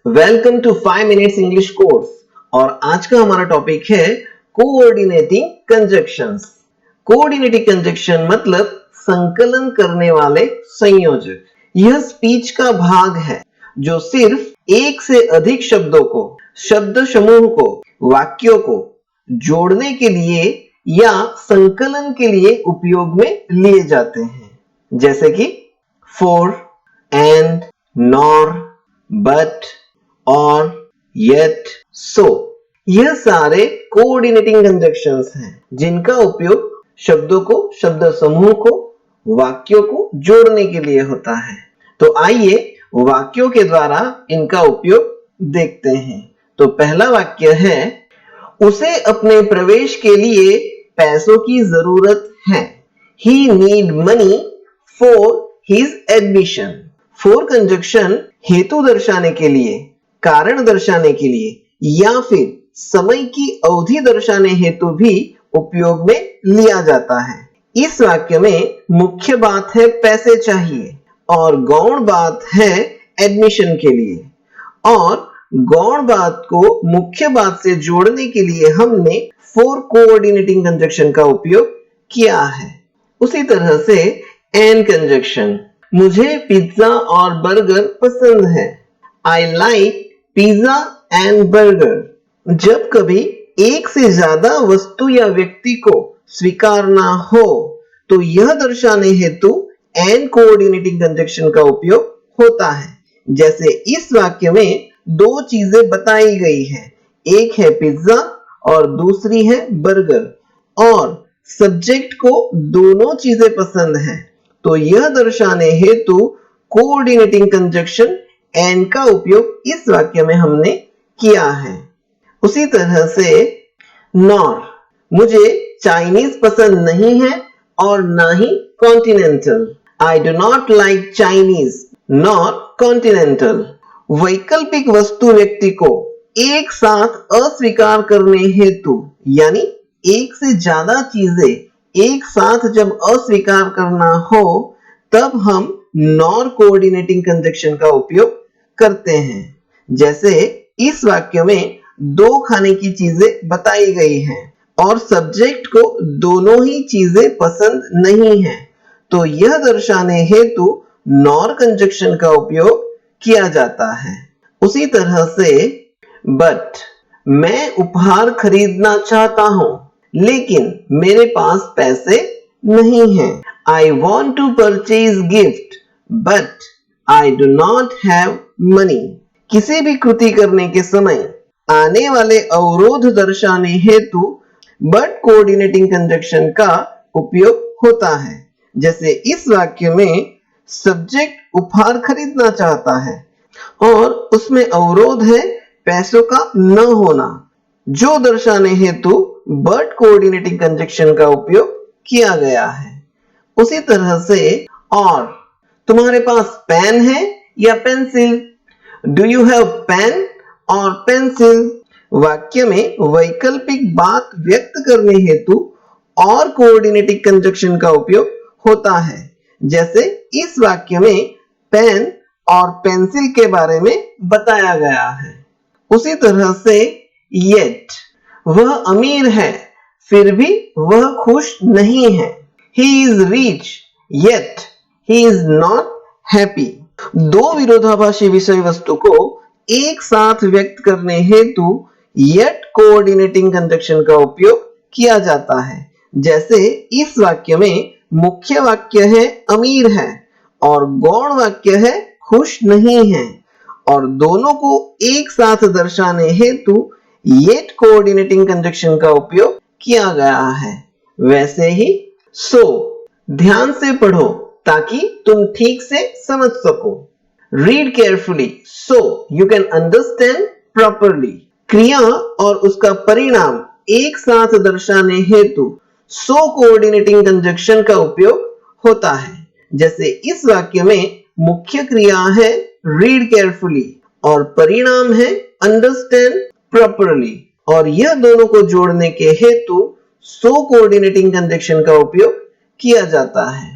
Welcome to 5 minutes English course. और आज का हमारा टॉपिक है कोऑर्डिनेटिंग कंजक्शंस। कोऑर्डिनेटिंग कंजक्शन मतलब संकलन करने वाले संयोजक। यह स्पीच का भाग है जो सिर्फ एक से अधिक शब्दों को, शब्द समूह को, वाक्यों को जोड़ने के लिए या संकलन के लिए उपयोग में लिए जाते हैं, जैसे कि for, and, nor, but, और, yet, so। यह सारे कोऑर्डिनेटिंग कंजक्शंस हैं जिनका उपयोग शब्दों को, शब्द समूह को, वाक्यों को जोड़ने के लिए होता है। तो आइए वाक्यों के द्वारा इनका उपयोग देखते हैं। तो पहला वाक्य है, उसे अपने प्रवेश के लिए पैसों की जरूरत है। He need money for his admission। For conjunction हेतु दर्शाने के लिए, कारण दर्शाने के लिए या फिर समय की अवधि दर्शाने हेतु भी उपयोग में लिया जाता है। इस वाक्य में मुख्य बात है पैसे चाहिए और गौण बात है एडमिशन के लिए, और गौण बात को मुख्य बात से जोड़ने के लिए हमने फॉर कोऑर्डिनेटिंग कंजक्शन का उपयोग किया है। उसी तरह से एंड कंजक्शन, मुझे पिज्जा और बर्गर पसंद है। I like pizza and burger। जब कभी एक से ज्यादा वस्तु या व्यक्ति को स्वीकारना हो तो यह दर्शाने हेतु एंड कोऑर्डिनेटिंग कंजक्शन का उपयोग होता है। जैसे इस वाक्य में दो चीजें बताई गई हैं, एक है पिज्जा और दूसरी है बर्गर, और सब्जेक्ट को दोनों चीजें पसंद हैं, तो यह दर्शाने हेतु कोऑर्डिनेटिंग कंजक्शन एंड का उपयोग इस वाक्य में हमने किया है। उसी तरह से नॉर, मुझे चाइनीज पसंद नहीं है और ना ही continental. I do not like Chinese nor continental. वैकल्पिक वस्तु व्यक्ति को एक साथ अस्वीकार करने हेतु, यानी एक से ज्यादा चीजें एक साथ जब अस्वीकार करना हो तब हम नॉर कोऑर्डिनेटिंग कंजक्शन का उपयोग करते हैं। जैसे इस वाक्य में दो खाने की चीजें बताई गई हैं और सब्जेक्ट को दोनों ही चीजें पसंद नहीं है, तो यह दर्शाने हेतु नॉर कंजक्शन का उपयोग किया जाता है। उसी तरह से बट, मैं उपहार खरीदना चाहता हूं लेकिन मेरे पास पैसे नहीं हैं। I want to purchase gift but I do not have money। किसी भी कृति करने के समय आने वाले अवरोध दर्शाने हेतु बट कोऑर्डिनेटिंग कंजक्शन का उपयोग होता है। जैसे इस वाक्य में सब्जेक्ट उपहार खरीदना चाहता है और उसमें अवरोध है पैसों का न होना, जो दर्शाने हेतु बट कोऑर्डिनेटिंग कंजक्शन का उपयोग किया गया है। उसी तरह से और, तुम्हारे पास पेन है या pencil? Do you have pen और पेंसिल? वाक्य में वैकल्पिक बात व्यक्त करने हेतु और कोऑर्डिनेटिंग कंजक्शन का उपयोग होता है। जैसे इस वाक्य में पेन और पेंसिल के बारे में बताया गया है। उसी तरह से येट, वह अमीर है फिर भी वह खुश नहीं है। He is rich yet he is not happy। दो विरोधाभासी विषय वस्तु को एक साथ व्यक्त करने हेतु yet कोऑर्डिनेटिंग कंजक्शन का उपयोग किया जाता है। जैसे इस वाक्य में मुख्य वाक्य है अमीर है और गौण वाक्य है खुश नहीं है, और दोनों को एक साथ दर्शाने हेतु yet कोऑर्डिनेटिंग कंजक्शन का उपयोग किया गया है। वैसे ही सो, ध्यान से पढ़ो ताकि तुम ठीक से समझ सको। Read carefully so you can understand properly. क्रिया और उसका परिणाम एक साथ दर्शाने हेतु सो कोऑर्डिनेटिंग कंजक्शन का उपयोग होता है। जैसे इस वाक्य में मुख्य क्रिया है रीड केयरफुली और परिणाम है अंडरस्टैंड प्रॉपरली, और यह दोनों को जोड़ने के हेतु सो कोऑर्डिनेटिंग कंजक्शन का उपयोग किया जाता है।